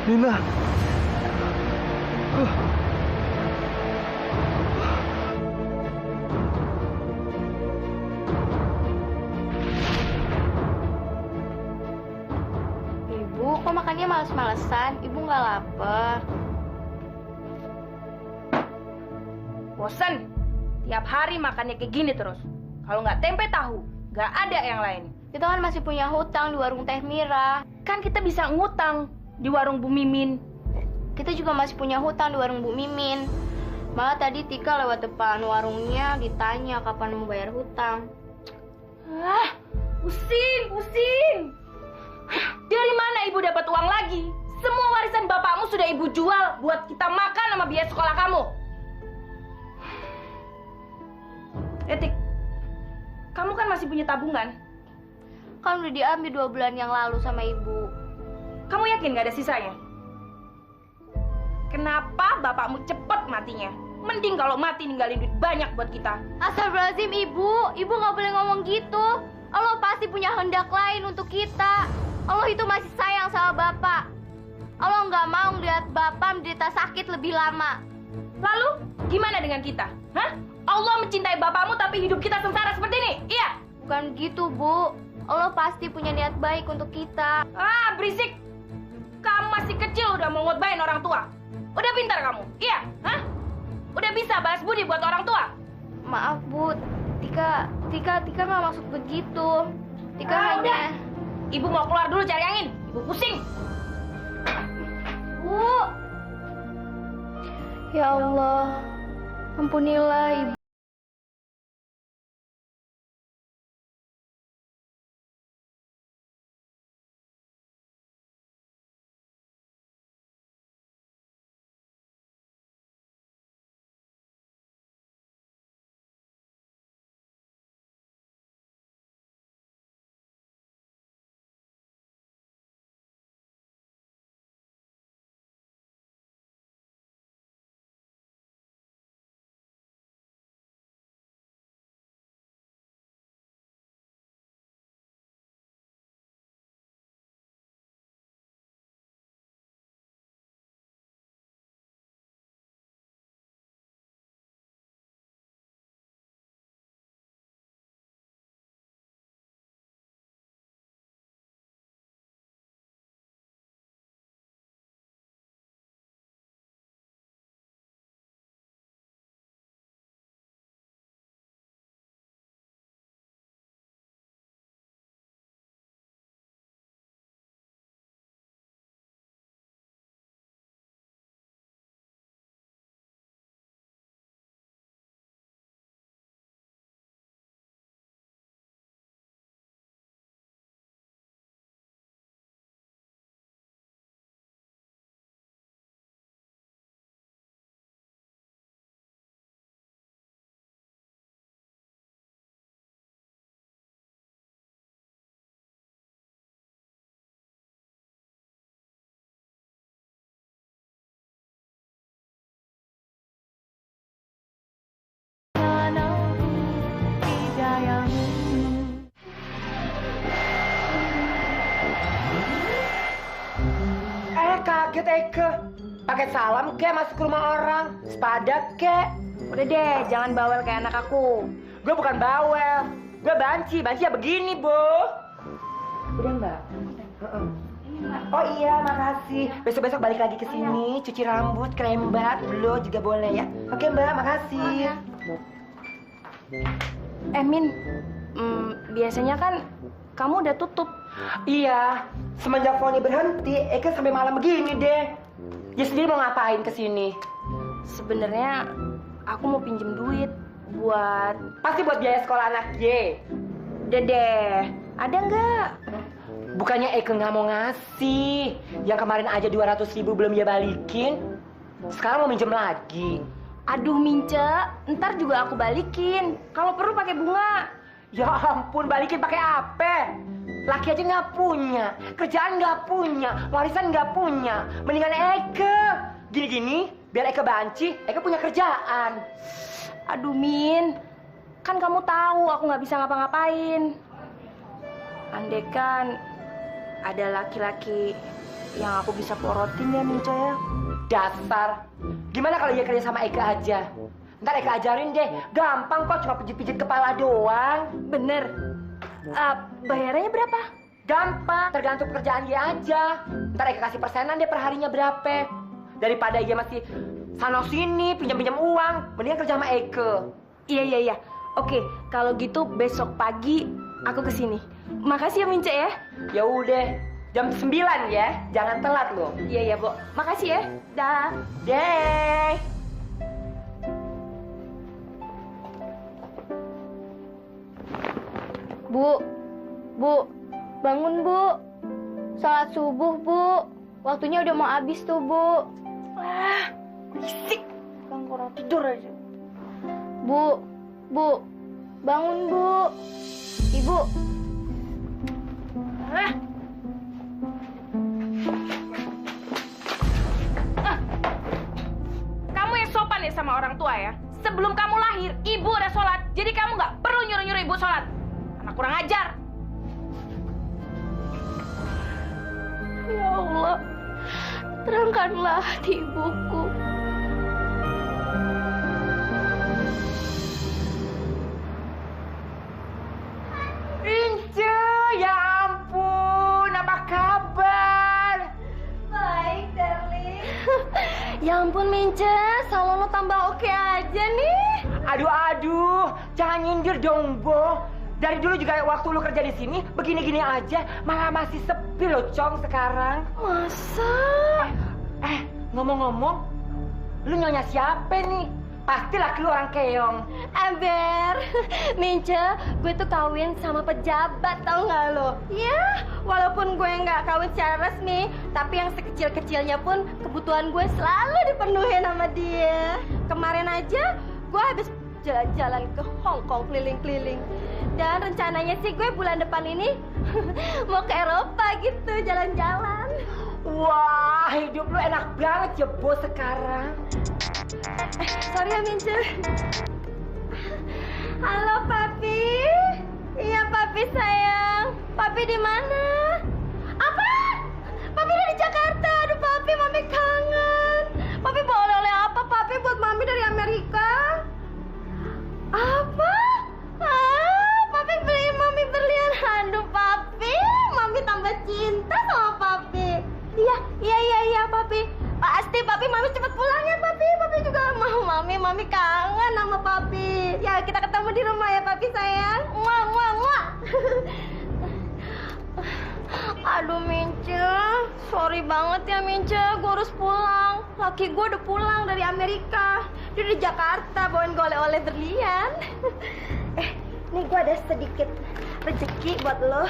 Nina. Ibu, kok makannya males-malesan? Ibu nggak lapar. Bosan. Tiap hari makannya kayak gini terus. Kalau nggak tempe tahu, nggak ada yang lain. Kita kan masih punya hutang di warung Teh Mira. Kan kita bisa ngutang di warung Bu Mimin. Kita juga masih punya hutang di warung Bu Mimin. Malah tadi Tika lewat depan warungnya ditanya kapan mau bayar hutang. Ah, pusing. Dari mana ibu dapat uang lagi? Semua warisan bapakmu sudah ibu jual buat kita makan sama biaya sekolah kamu. Etik, kamu kan masih punya tabungan. Kan udah diambil 2 bulan yang lalu sama ibu. Kamu yakin gak ada sisanya? Kenapa bapakmu cepet matinya? Mending kalau mati ninggalin duit banyak buat kita. Astagfirullahaladzim ibu, ibu nggak boleh ngomong gitu. Allah pasti punya kehendak lain untuk kita. Allah itu masih sayang sama bapak. Allah nggak mau lihat bapak menderita sakit lebih lama. Lalu gimana dengan kita? Hah? Allah mencintai bapakmu tapi hidup kita sengsara seperti ini? Iya? Bukan gitu bu. Allah pasti punya niat baik untuk kita. Ah, berisik. Kamu masih kecil udah mau ngotbain orang tua. Udah pintar kamu? Iya? Hah? Udah bisa balas budi buat orang tua? Maaf bu, Tika nggak maksud begitu. Tika hanya. Udah. Ibu mau keluar dulu cari angin. Ibu pusing. Bu. Ya Allah, ampunilah ibu. Kaget Eke. Pakai salam ke masuk ke rumah orang. Sepadat ke. Udah deh, jangan bawel kayak anak aku. Gue bukan bawel. Gue banci. Banci ya begini, Bu. Udah, Mbak? Oh iya, makasih. Besok-besok balik lagi ke sini, cuci rambut, krembat, blow juga boleh ya. Oke, Mbak, makasih. Min, biasanya kan kamu udah tutup. Iya, semenjak Foni berhenti, Eke sampai malam begini deh. Dia sendiri mau ngapain ke sini? Sebenarnya aku mau pinjem duit buat Pasti buat biaya sekolah anak Ye. Dede. Ada nggak? Bukannya Eke nggak mau ngasih. Yang kemarin aja 200.000 belum dia balikin. Sekarang mau minjem lagi. Aduh Mince, ntar juga aku balikin. Kalau perlu pakai bunga. Ya ampun, balikin pakai apa? Laki aja nggak punya, kerjaan nggak punya, warisan nggak punya. Mendingan Eke. Gini-gini, biar Eke banci, Eke punya kerjaan. Aduh Min, kan kamu tahu aku nggak bisa ngapa-ngapain. Andekan ada laki-laki yang aku bisa porotin ya, Minca ya. Dasar. Gimana kalau dia kerja sama Eka aja? Ntar Eka ajarin deh. Gampang kok, cuma pijit-pijit kepala doang. Bener. Bayarannya berapa? Gampang, tergantung pekerjaan dia aja. Ntar Eka kasih persenan deh per harinya berapa. Daripada dia masih sana sini pinjam-pinjam uang, mendingan kerja sama Eka. Iya. Oke, kalau gitu besok pagi aku kesini. Makasih ya, Minca ya. Ya udah, jam 9 ya. Jangan telat loh. Iya, Bu. Makasih ya. Dah. Deh. Bu, bangun Bu. Sholat subuh Bu. Waktunya udah mau habis tuh Bu. Wah, berisik. Kan kurang tidur aja. Bu, bangun Bu. Ibu. Kamu yang sopan ya sama orang tua ya. Sebelum kamu lahir, ibu udah sholat. Jadi kamu nggak perlu nyuruh-nyuruh ibu sholat. Anak kurang ajar. Ya Allah, terangkanlah hati ibuku. Ince, ya ampun, apa kabar? Baik, darling. Ya ampun, Mince, salon lo tambah oke aja nih. Aduh, jangan nyindir dong, Bo. Dari dulu juga waktu lu kerja di sini, begini-gini aja, malah masih sepi loh, Cong, sekarang. Masa? Ngomong-ngomong, lu nyonya siapa nih? Pasti laki lu orang keong. Aber, Mince, gue tuh kawin sama pejabat, tau nggak lo? Ya, walaupun gue nggak kawin secara resmi, tapi yang sekecil-kecilnya pun kebutuhan gue selalu dipenuhi sama dia. Kemarin aja, gue habis jalan-jalan ke Hong Kong keliling-keliling. Dan rencananya sih gue bulan depan ini mau ke Eropa gitu, jalan-jalan. Wah, hidup lu enak banget ya, Bo, sekarang. Sorry ya, Mince. Halo, Papi. Iya, Papi sayang. Papi di mana? Apa? Papi udah di Jakarta. Aduh, Papi, Mami kangen. Papi bawa oleh-oleh apa, Papi, buat Mami dari Amerika? Apa? Papi beliin Mami berlian. Aduh, Papi, Mami tambah cinta sama Papi. Iya, Papi. Pasti, Papi, Mami cepet pulang ya, Papi. Papi juga mau Mami kangen sama Papi. Ya, kita ketemu di rumah ya, Papi sayang. Muah. Aduh, Mince. Sorry banget ya, Mince. Gue harus pulang. Laki gue udah pulang dari Amerika. Dia di Jakarta bawain gue oleh-oleh berlian. Nih gue ada sedikit rezeki buat lo.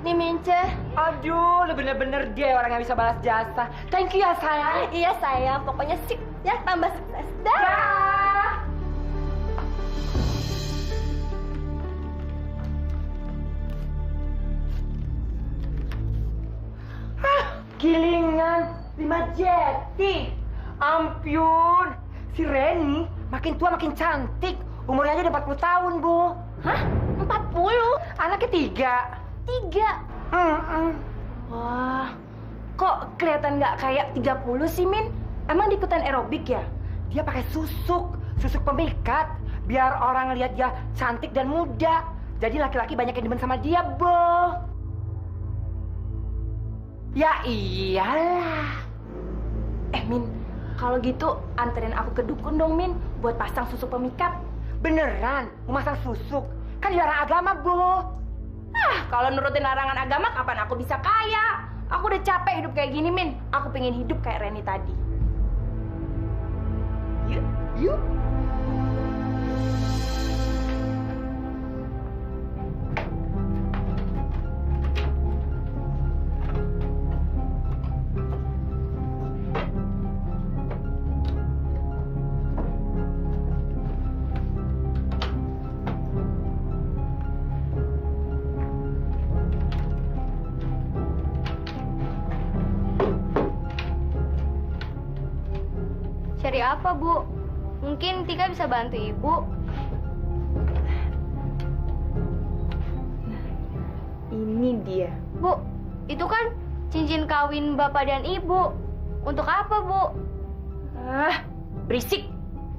Nih, Mince. Aduh, lu bener-bener deh orang yang bisa balas jasa. Thank you ya, sayang. Iya, sayang. Pokoknya sip ya, tambah sukses. Dah. Gilingan 5 jeti. Ampun, si Reni makin tua makin cantik. Umurnya aja udah 40 tahun, Bu. Hah? 40? Anaknya 3. Wah, kok kelihatan nggak kayak 30 sih, Min? Emang di ikutan aerobik ya? Dia pakai susuk pemikat biar orang lihat dia cantik dan muda. Jadi laki-laki banyak yang demen sama dia, Bo. Ya iyalah. Min, kalau gitu anterin aku ke dukun dong, Min, buat pasang susuk pemikat. Beneran mau masang susuk? Kan dilarang agama, Bo. Kalau nurutin larangan agama, kapan aku bisa kaya? Aku udah capek hidup kayak gini, Min. Aku pengen hidup kayak Reni tadi. Yuk. Cari apa, Bu? Mungkin Tika bisa bantu Ibu. Ini dia. Bu, itu kan cincin kawin bapak dan ibu. Untuk apa, Bu? Berisik.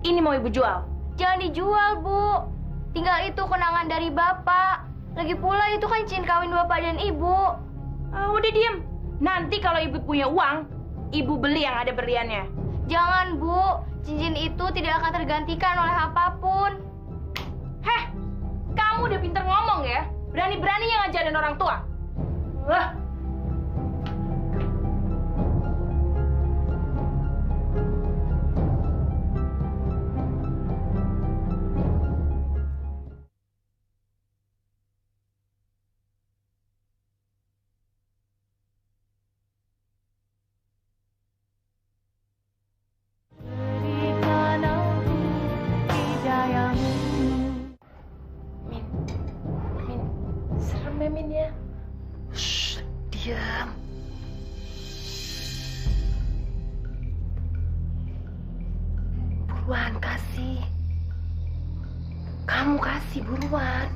Ini mau ibu jual. Jangan dijual, Bu. Tinggal itu kenangan dari bapak. Lagi pula itu kan cincin kawin bapak dan ibu. Udah diem. Nanti kalau ibu punya uang, ibu beli yang ada berliannya. Jangan, Bu. Cincin itu tidak akan tergantikan oleh apapun. Heh, kamu udah pinter ngomong ya. Berani-beraninya ngajarin orang tua. Serem ya, Min ya. Shh, diam. Buruan kasih. Kamu kasih buruan.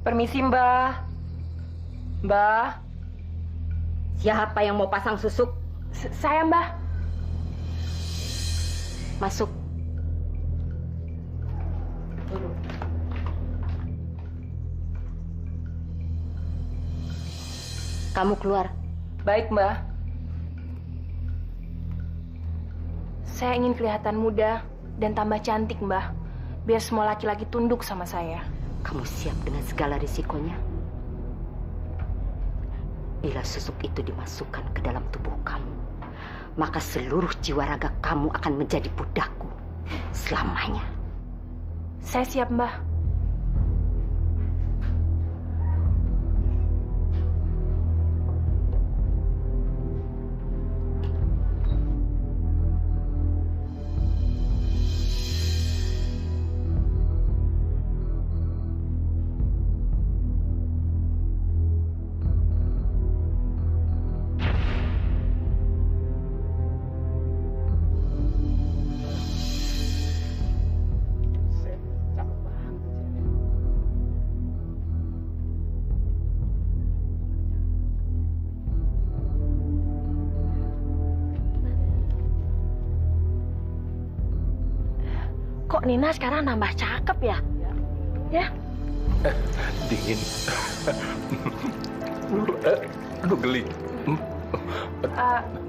Permisi, Mbah. Mbah. Siapa yang mau pasang susuk? Saya, Mbah. Masuk. Kamu keluar. Baik, Mbah. Saya ingin kelihatan muda dan tambah cantik, Mbah. Biar semua laki-laki tunduk sama saya. Kamu siap dengan segala risikonya? Bila susuk itu dimasukkan ke dalam tubuh kamu, maka seluruh jiwa raga kamu akan menjadi budakku selamanya. Saya siap, Mbah. Kok Nina sekarang nambah cakep ya? Ya? Dingin. Aduh, geli.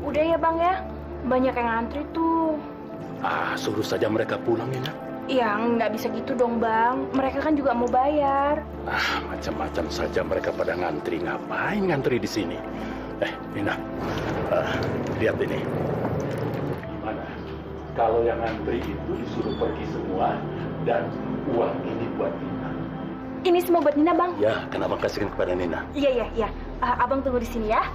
Udah ya, Bang ya. Banyak yang ngantri tuh. Suruh saja mereka pulang, Nina. Ya, nggak bisa gitu dong, Bang. Mereka kan juga mau bayar. Macam-macam saja mereka pada ngantri. Ngapain ngantri di sini? Nina, lihat ini. Gimana? Kalau yang ngantri itu disuruh pergi semua dan uang ini buat Nina. Ini semua buat Nina, Bang. Ya, kan abang kasihkan kepada Nina. Iya. Abang tunggu di sini ya.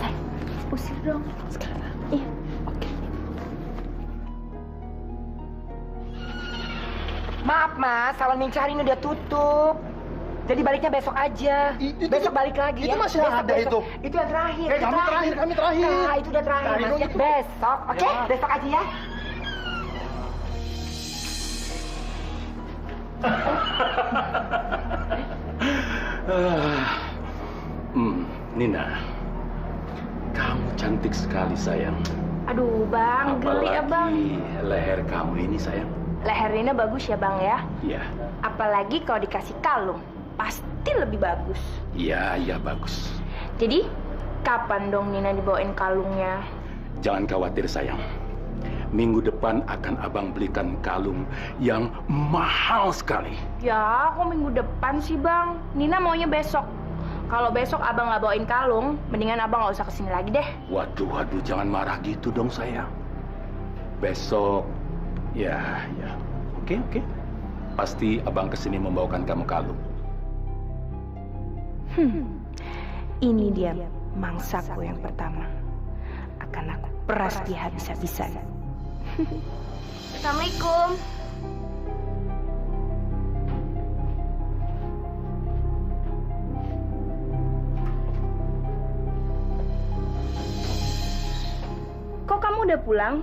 Say, usir dong. Sekarang. Iya. Oke. Maaf, Mas. Salon Minca hari ini udah tutup. Jadi baliknya besok aja. Besok balik lagi ya. Itu masih ada besok. itu. Itu yang terakhir. Kami terakhir. Nah, itu udah terakhir, Mas. Ya, besok, oke? Ya. Besok aja ya. Nina, kamu cantik sekali, sayang. Aduh, Bang. Geli ya, Bang. Apalagi leher kamu ini, sayang. Leher Nina bagus ya, Bang ya. Iya. Apalagi kalau dikasih kalung. Pasti lebih bagus. Iya, bagus. Jadi, kapan dong Nina dibawain kalungnya? Jangan khawatir, sayang. Minggu depan akan abang belikan kalung yang mahal sekali. Ya, kok minggu depan sih, Bang? Nina maunya besok. Kalau besok abang nggak bawain kalung, mendingan abang nggak usah kesini lagi deh. Waduh, jangan marah gitu dong, sayang. Besok Ya, ya. Oke, oke. Pasti abang kesini membawakan kamu kalung. Ini dia mangsaku yang pertama. Akan aku peras dia habis-habisan. Assalamualaikum. Kok kamu udah pulang?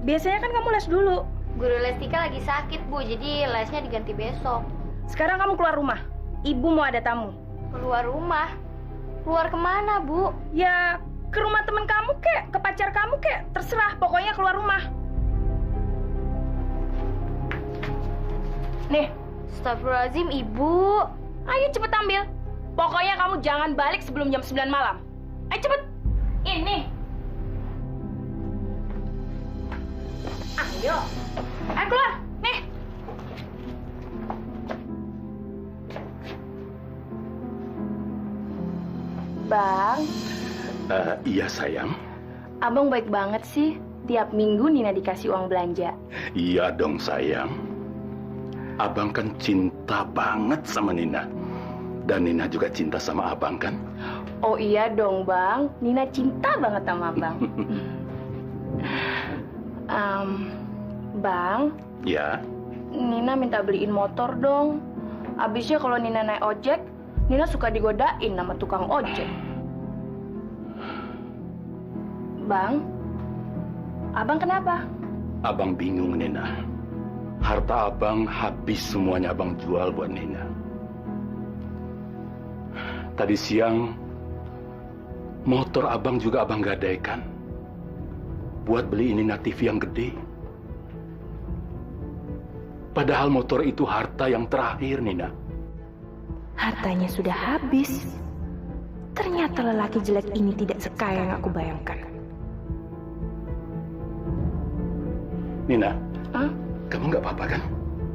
Biasanya kan kamu les dulu. Guru les Tika lagi sakit, Bu. Jadi lesnya diganti besok. Sekarang kamu keluar rumah. Ibu mau ada tamu. Keluar rumah? Keluar kemana, Bu? Ya, ke rumah temen kamu kek, ke pacar kamu kek. Terserah, pokoknya keluar rumah. Nih, Astagfirullahaladzim, Ibu. ayo cepet ambil. Pokoknya kamu jangan balik sebelum jam 9 malam. Ayo cepet. Ini. Ayo. Ayo keluar. Nih. Bang, Iya sayang. abang baik banget sih. Tiap minggu Nina dikasih uang belanja. Iya dong sayang. Abang kan cinta banget sama Nina. Dan Nina juga cinta sama abang kan? Oh iya dong bang, Nina cinta banget sama abang. Bang, Ya. Nina minta beliin motor dong. Abisnya kalau Nina naik ojek, Nina suka digodain sama tukang ojek. Bang, abang kenapa? Abang bingung Nina. Harta abang habis semuanya abang jual buat Nina. Tadi siang motor abang juga abang gadaikan buat beli Nina TV yang gede. Padahal motor itu harta yang terakhir Nina. Hartanya sudah habis. Ternyata lelaki jelek ini tidak sekaya yang aku bayangkan. Nina, Hah? kamu nggak apa-apa kan?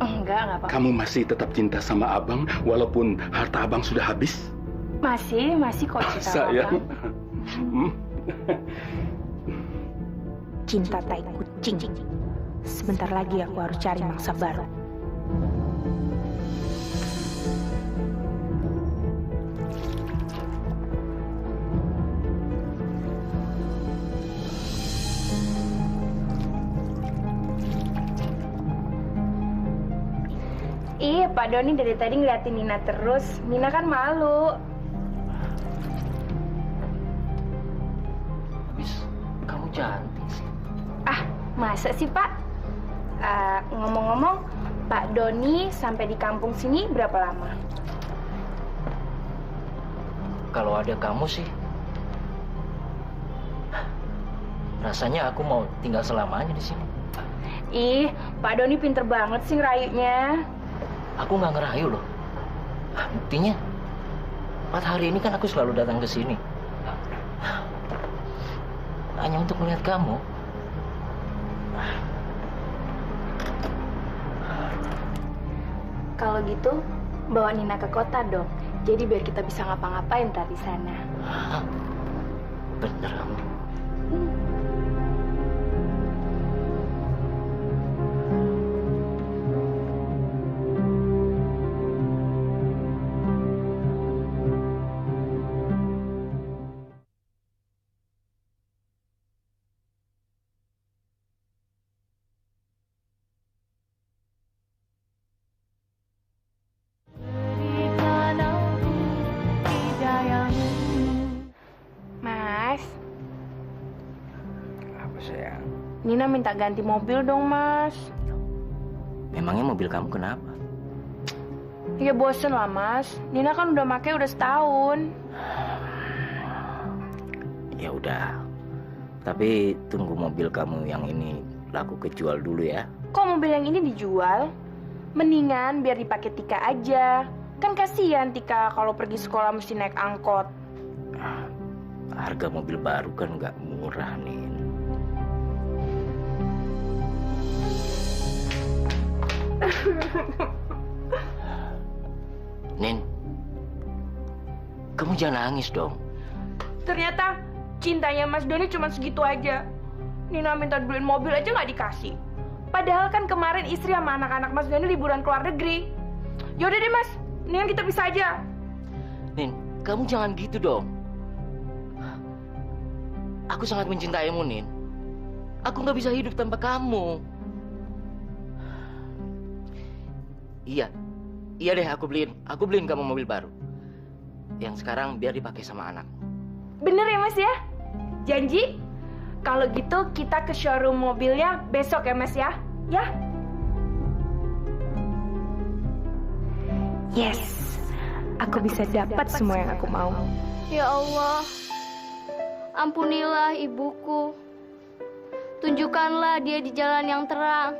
Enggak apa-apa. Kamu masih tetap cinta sama abang walaupun harta abang sudah habis? Masih kok cinta sama Sayang. abang. Cinta tai kucing. Sebentar lagi aku harus cari mangsa baru. Ih, Pak Doni dari tadi ngeliatin Nina terus. Nina kan malu. Habis kamu cantik sih. Ah, masa sih Pak? Ngomong-ngomong, Pak Doni sampai di kampung sini berapa lama? Kalau ada kamu sih, rasanya aku mau tinggal selamanya di sini. Ih, Pak Doni pinter banget sih ngerayunya. Aku nggak ngerayu loh. Buktinya, 4 hari ini kan aku selalu datang ke sini. Hanya untuk melihat kamu. Kalau gitu, bawa Nina ke kota dong. Jadi biar kita bisa ngapa-ngapain ntar di sana. Hah? Bener kamu. Mas, Apa sayang? Nina minta ganti mobil dong, Mas. Memangnya mobil kamu kenapa? Ya bosen lah, Mas. Nina kan udah make udah setahun. Ya udah. Tapi tunggu mobil kamu yang ini laku kejual dulu ya. Kok mobil yang ini dijual? Mendingan biar dipakai Tika aja. Kan kasihan Tika kalau pergi sekolah mesti naik angkot. Harga mobil baru kan nggak murah nih. Nin, kamu jangan nangis dong. Ternyata cintanya Mas Doni cuma segitu aja. Nina minta dibeliin mobil aja nggak dikasih. Padahal kan kemarin istri sama anak-anak Mas Doni liburan ke luar negeri. Yaudah deh Mas, mendingan kita pisah aja. Nin, kamu jangan gitu dong. Aku sangat mencintaimu, Nin. Aku nggak bisa hidup tanpa kamu. Iya, iya deh aku beliin kamu mobil baru. Yang sekarang biar dipakai sama anak. Bener ya Mas ya? Janji? Kalau gitu kita ke showroom mobilnya besok ya Mas ya? Ya? Yes, aku bisa dapat semua yang aku mau. Ya Allah, ampunilah ibuku. Tunjukkanlah dia di jalan yang terang.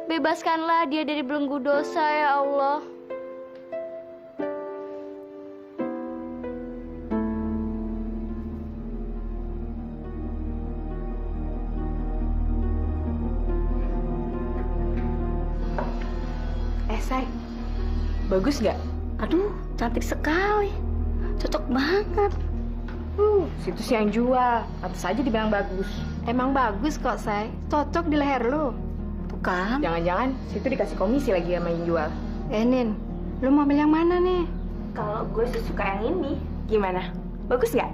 Bebaskanlah dia dari belenggu dosa, ya Allah. Say, bagus nggak? Aduh, cantik sekali. Cocok banget. Situs yang jual, pantas aja dibilang bagus. Emang bagus kok, Say. Cocok di leher lu. Tuh kan? Jangan-jangan situ dikasih komisi lagi sama yang jual. Nin, lu mau ambil yang mana nih? Kalau gue sih suka yang ini. Gimana? Bagus nggak?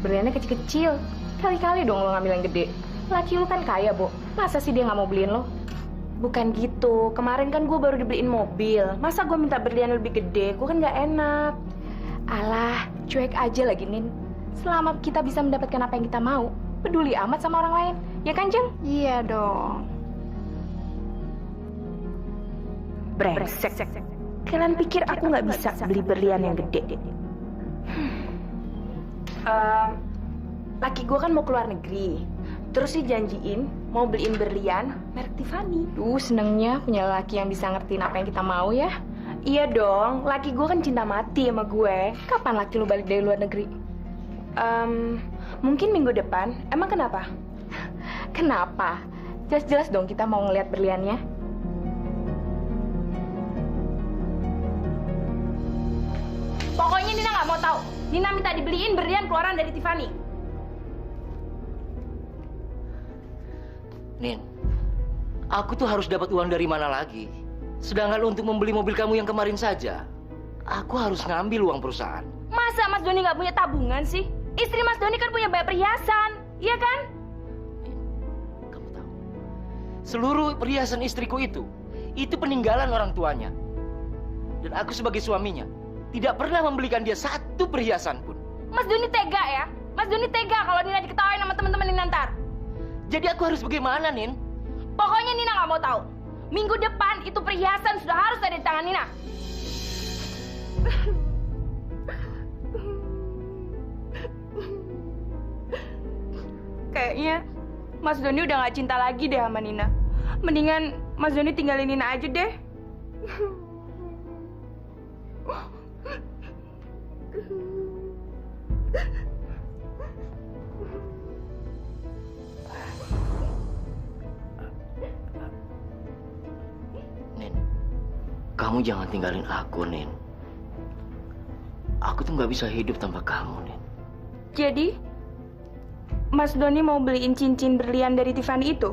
Berliannya kecil-kecil. Kali-kali dong lo ngambil yang gede. Laki lu kan kaya, Bo. Masa sih dia nggak mau beliin lo? Bukan gitu. Kemarin kan gue baru dibeliin mobil. Masa gue minta berlian lebih gede? Gue kan nggak enak. Alah, cuek aja lagi, Nin. Selama kita bisa mendapatkan apa yang kita mau, peduli amat sama orang lain. Ya kan, Jeng? Iya dong. Brengsek. Kalian pikir aku nggak bisa beli berlian yang gede? Laki gue kan mau keluar negeri. Terus sih janjiin mau beliin berlian merek Tiffany. Senengnya punya laki yang bisa ngertiin apa yang kita mau ya. Iya dong, laki gue kan cinta mati sama gue. Kapan laki lu balik dari luar negeri? Mungkin minggu depan. Emang kenapa? Kenapa? Jelas-jelas dong kita mau ngeliat berliannya. Pokoknya Nina nggak mau tahu. Nina minta dibeliin berlian keluaran dari Tiffany. Nin, aku tuh harus dapat uang dari mana lagi? Sedangkan untuk membeli mobil kamu yang kemarin saja, aku harus ngambil uang perusahaan. Masa Mas Doni nggak punya tabungan sih? Istri Mas Doni kan punya banyak perhiasan, iya kan? Nin, kamu tahu, seluruh perhiasan istriku itu peninggalan orang tuanya. Dan aku sebagai suaminya, tidak pernah membelikan dia satu perhiasan pun. Mas Doni tega ya? Mas Doni tega kalau Nina diketawain sama teman-teman Nina ntar. Jadi aku harus bagaimana, Nin? Pokoknya Nina nggak mau tahu. Minggu depan itu perhiasan sudah harus ada di tangan Nina. Kayaknya Mas Doni udah nggak cinta lagi deh sama Nina. Mendingan Mas Doni tinggalin Nina aja deh. Nin, kamu jangan tinggalin aku, Nin. Aku tuh nggak bisa hidup tanpa kamu, Nin. Jadi, Mas Doni mau beliin cincin berlian dari Tiffany itu?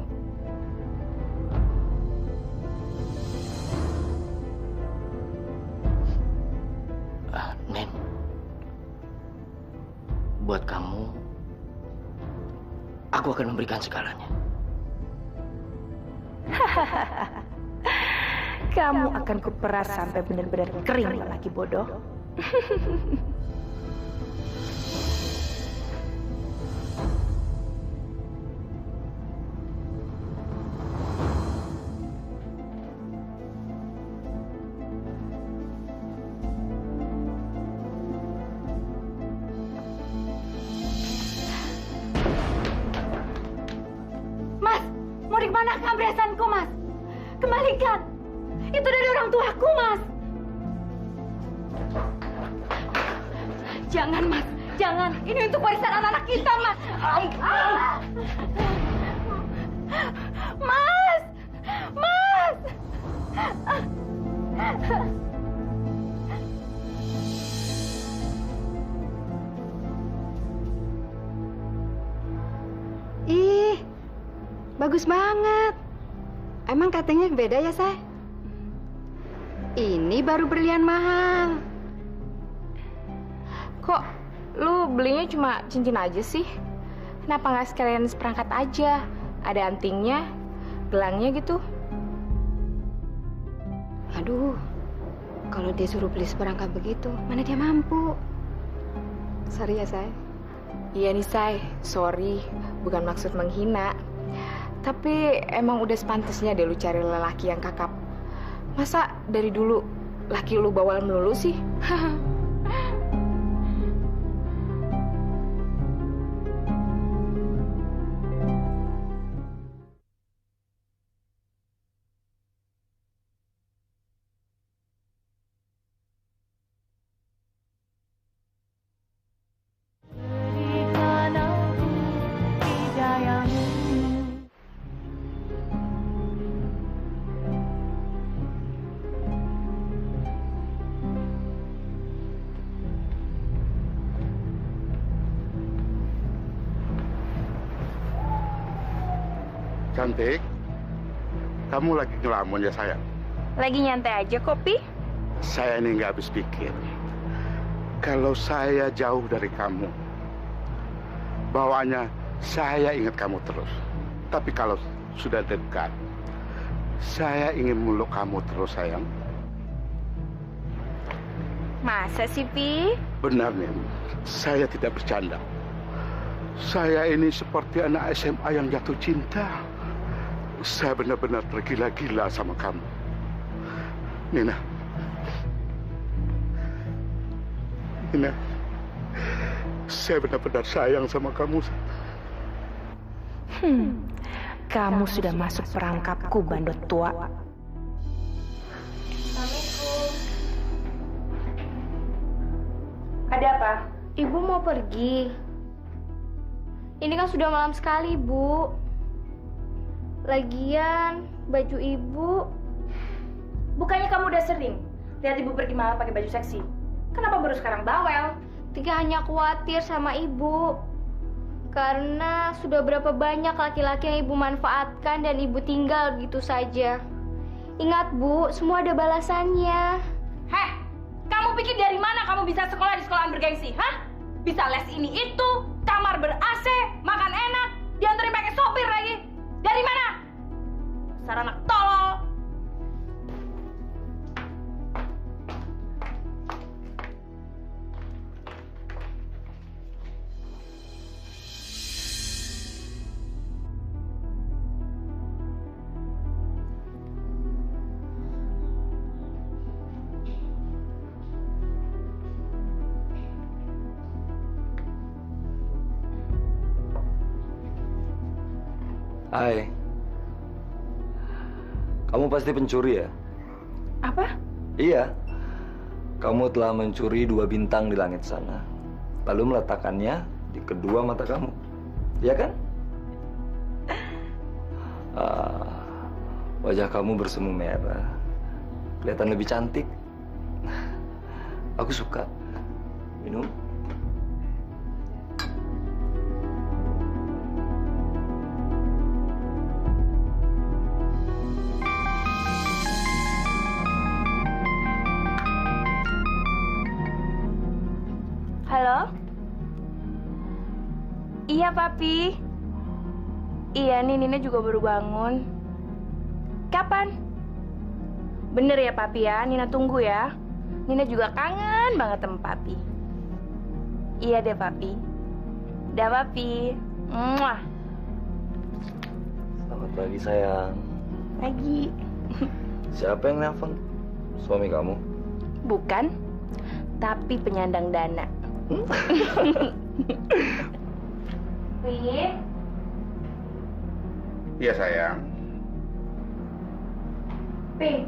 Nin, buat kamu, aku akan memberikan segalanya. Kamu akan kuperas sampai benar-benar kering, lelaki bodoh. Mas, mau dimana perhiasanku, Mas? Kembalikan. Itu dari orang tuaku, Mas. Jangan, Mas. Jangan. Ini untuk warisan anak-anak kita, Mas. Mas! Mas! Bagus banget. Emang katanya beda ya, Say? Ini baru berlian mahal. Kok lu belinya cuma cincin aja sih? Kenapa nggak sekalian seperangkat aja? Ada antingnya, gelangnya gitu. Aduh, kalau dia suruh beli seperangkat begitu, mana dia mampu? Sorry ya, Say. Iya nih, Say. Sorry, bukan maksud menghina. Tapi emang udah sepantasnya deh lu cari lelaki yang kakap. Masa dari dulu laki lu bawal melulu sih? Cantik, kamu lagi ngelamun ya sayang? Lagi nyantai aja kok, Pi. Saya ini nggak habis pikir. Kalau saya jauh dari kamu, bawaannya saya ingat kamu terus. Tapi kalau sudah dekat, saya ingin meluk kamu terus sayang. Masa sih, Pi? Benar nih, saya tidak bercanda. Saya ini seperti anak SMA yang jatuh cinta. Saya benar-benar tergila-gila sama kamu. Nina. Nina. Saya benar-benar sayang sama kamu. Kamu sudah masuk perangkapku, bandot tua. Ada apa? Ibu mau pergi. Ini kan sudah malam sekali, Bu. Lagian, baju ibu... Bukannya kamu udah sering lihat ibu pergi malam pakai baju seksi? Kenapa baru sekarang bawel? Tika hanya khawatir sama ibu. Karena sudah berapa banyak laki-laki yang ibu manfaatkan dan ibu tinggal begitu saja. Ingat, Bu, semua ada balasannya. Heh, kamu pikir dari mana kamu bisa sekolah di sekolahan bergengsi? Hah? Bisa les ini itu, kamar ber-AC, makan enak, diantarin pakai sopir lagi. Dari mana? Dasar anak tolol. Hai. Kamu pasti pencuri ya? Apa? Iya. Kamu telah mencuri 2 bintang di langit sana. Lalu meletakkannya di kedua mata kamu. Iya kan? Wajah kamu bersemu merah. Kelihatan lebih cantik. Aku suka. Minum? Halo? Iya, Papi. Iya, nih Nina juga baru bangun. Kapan? Bener ya, Papi ya? Nina tunggu ya. Nina juga kangen banget sama Papi. Iya deh, Papi. Dah, Papi. Muah. Selamat pagi, sayang. Pagi. Siapa yang nelfon? Suami kamu? Bukan, tapi penyandang dana. Pi? Iya sayang. Pi,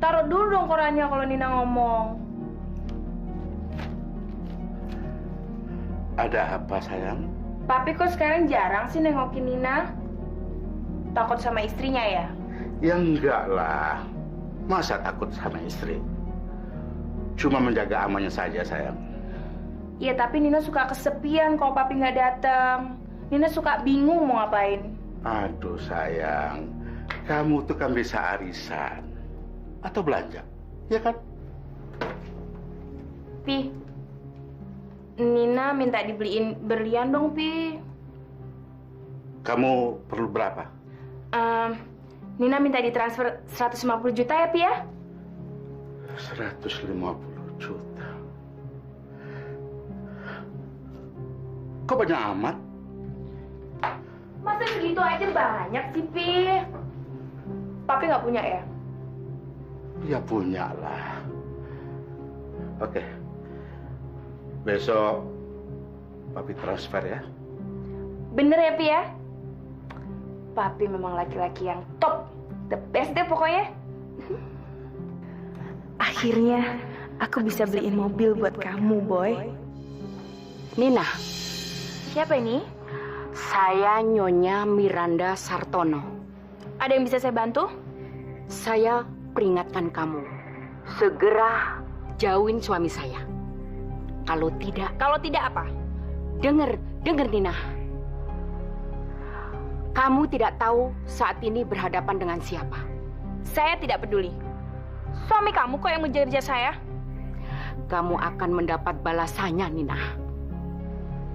taruh dulu dong korannya kalau Nina ngomong. Ada apa sayang? Papi kok sekarang jarang sih nengokin Nina? Takut sama istrinya ya? Ya enggak lah. Masa takut sama istri? Cuma menjaga amannya saja sayang. Iya, tapi Nina suka kesepian kalau Papi nggak datang. Nina suka bingung mau ngapain. Aduh sayang, kamu tuh kan bisa arisan atau belanja, ya kan? Pi, Nina minta dibeliin berlian dong, Pi. Kamu perlu berapa? Nina minta ditransfer 150 juta ya, Pi ya? 150 juta. Kok banyak amat? Masa segitu aja banyak sih, Pi? Papi nggak punya ya? Ya punya lah. Oke. Besok Papi transfer ya. Bener ya, Pi ya? Papi memang laki-laki yang top. The best deh pokoknya. Akhirnya aku bisa beliin mobil buat kamu, Boy. Nina, Siapa ini? saya Nyonya Miranda Sartono. Ada yang bisa saya bantu? Saya peringatkan kamu, segera jauhin suami saya. Kalau tidak, Kalau tidak apa? dengar Nina. Kamu tidak tahu saat ini berhadapan dengan siapa. Saya tidak peduli. Suami kamu kok yang mengejar saya? Kamu akan mendapat balasannya, Nina.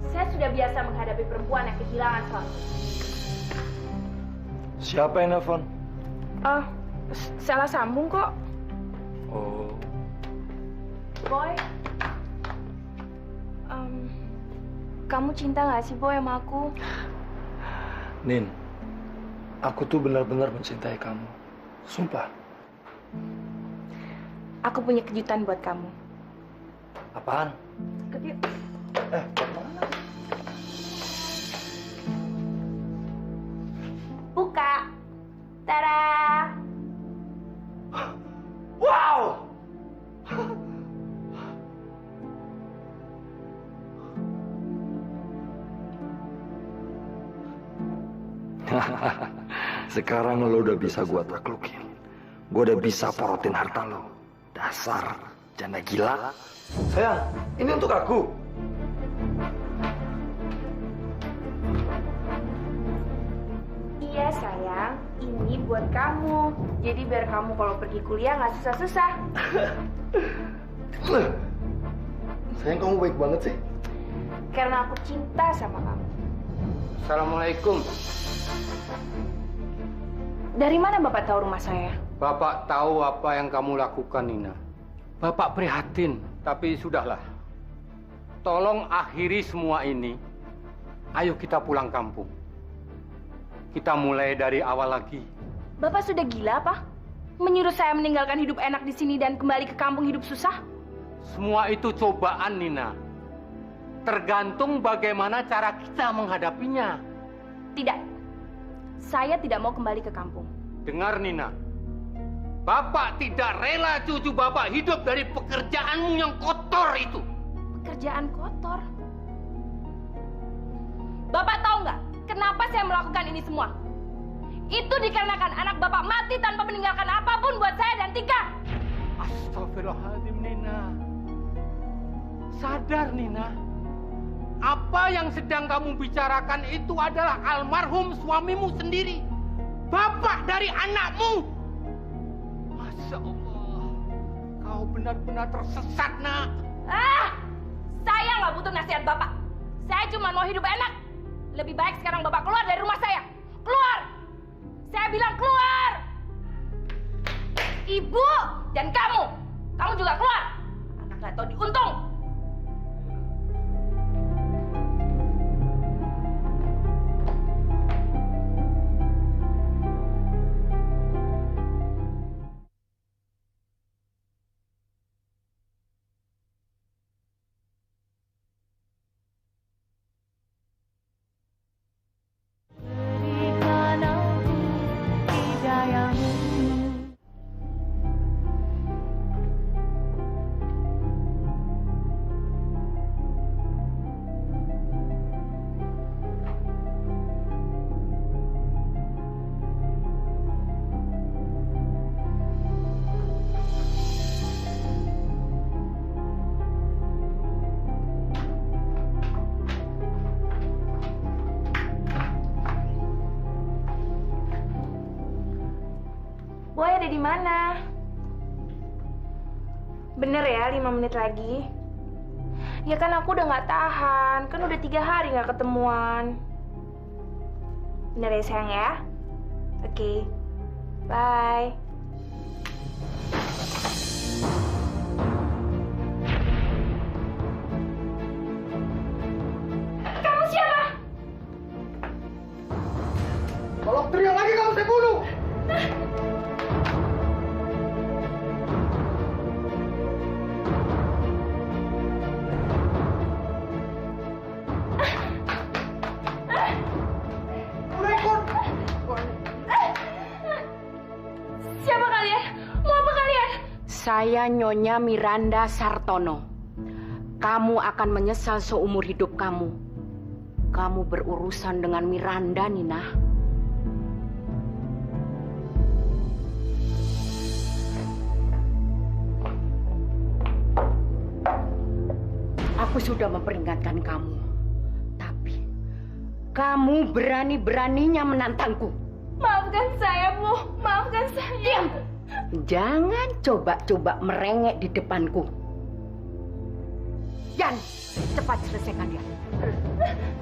Saya sudah biasa menghadapi perempuan yang kehilangan suami. Siapa yang nelfon? Oh, salah sambung kok. Oh, Boy, kamu cinta nggak sih, Boy, sama aku? Nin, aku tuh benar-benar mencintai kamu. Sumpah. Aku punya kejutan buat kamu. Apaan? Buka. Tada! Wow! Sekarang lo udah bisa gua taklukin. Gua udah bisa porotin harta lo. Dasar janda gila. Sayang, ini untuk aku. Iya, sayang. Ini buat kamu. Jadi biar kamu kalau pergi kuliah nggak susah-susah. Sayang, kamu baik banget sih. Karena aku cinta sama kamu. Assalamualaikum. Dari mana Bapak tahu rumah saya? Bapak tahu apa yang kamu lakukan, Nina. Bapak prihatin, tapi sudahlah. Tolong akhiri semua ini. Ayo kita pulang kampung. Kita mulai dari awal lagi. Bapak sudah gila apa? Menyuruh saya meninggalkan hidup enak di sini dan kembali ke kampung hidup susah? Semua itu cobaan, Nina. Tergantung bagaimana cara kita menghadapinya. Tidak. Saya tidak mau kembali ke kampung. Dengar, Nina. Bapak tidak rela cucu Bapak hidup dari pekerjaanmu yang kotor itu. Pekerjaan kotor. Bapak tahu nggak kenapa saya melakukan ini semua? Itu dikarenakan anak Bapak mati tanpa meninggalkan apapun buat saya dan Tika. Astagfirullahaladzim, Nina. Sadar, Nina. Apa yang sedang kamu bicarakan itu adalah almarhum suamimu sendiri. Bapak dari anakmu. Masya Allah. Kau benar-benar tersesat, nak. Saya nggak butuh nasihat Bapak. Saya cuma mau hidup enak. Lebih baik sekarang Bapak keluar dari rumah saya. Keluar! Saya bilang keluar! Ibu dan kamu juga keluar. Anak nggak tahu diuntung. di mana? Bener ya 5 menit lagi? Ya kan aku udah nggak tahan, kan udah 3 hari nggak ketemuan. Bener ya sayang ya? Oke, bye. Kamu siapa? Kalau teriak lagi kamu saya bunuh. Siapa kalian? Mau apa kalian? Saya Nyonya Miranda Sartono. Kamu akan menyesal seumur hidup kamu. Kamu berurusan dengan Miranda, Nina. Aku sudah memperingatkan kamu. Tapi kamu berani-beraninya menantangku. Maafkan saya, Bu. Maafkan saya. Diam! Jangan coba-coba merengek di depanku. Yan, cepat selesaikan dia.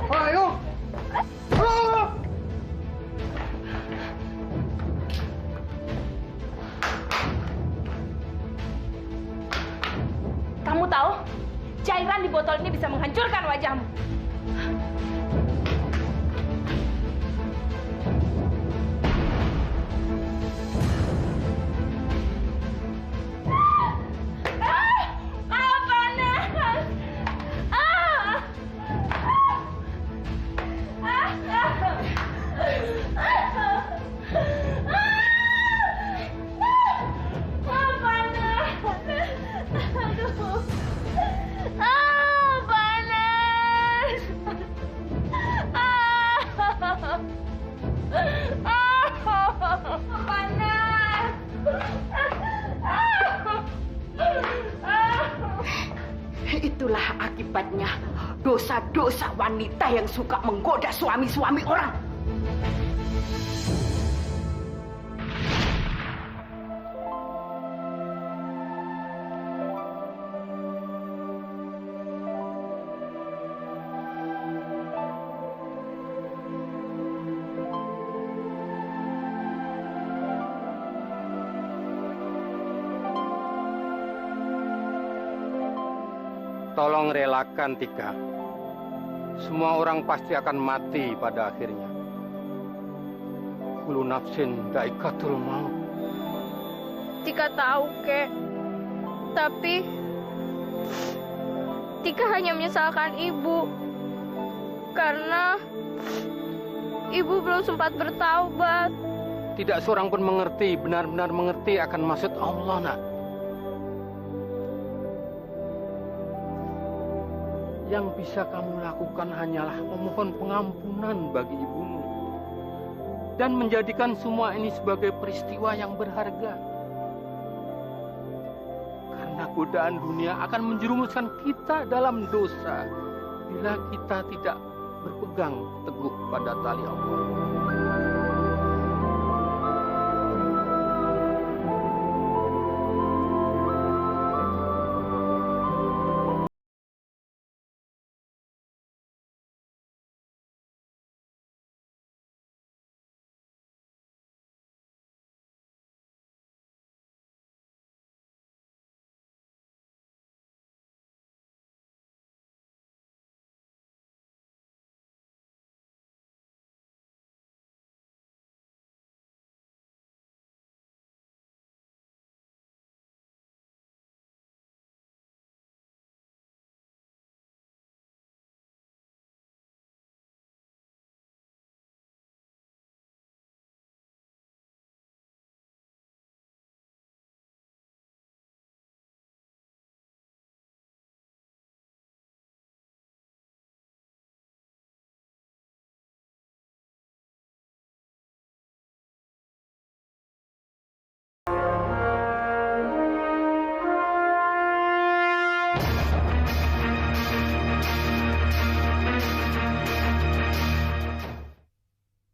Ayo. Kamu tahu, cairan di botol ini bisa menghancurkan wajahmu. Itulah akibatnya dosa-dosa wanita yang suka menggoda suami-suami orang. Tolong relakan, Tika. Semua orang pasti akan mati pada akhirnya. Kullu nafsin dha'iqatul maut. Tika tahu, Kek. Tapi Tika hanya menyesalkan Ibu. Karena Ibu belum sempat bertaubat. Tidak seorang pun mengerti, benar-benar mengerti akan maksud Allah, Nak. Yang bisa kamu lakukan hanyalah memohon pengampunan bagi ibumu. Dan menjadikan semua ini sebagai peristiwa yang berharga. Karena godaan dunia akan menjerumuskan kita dalam dosa bila kita tidak berpegang teguh pada tali Allah.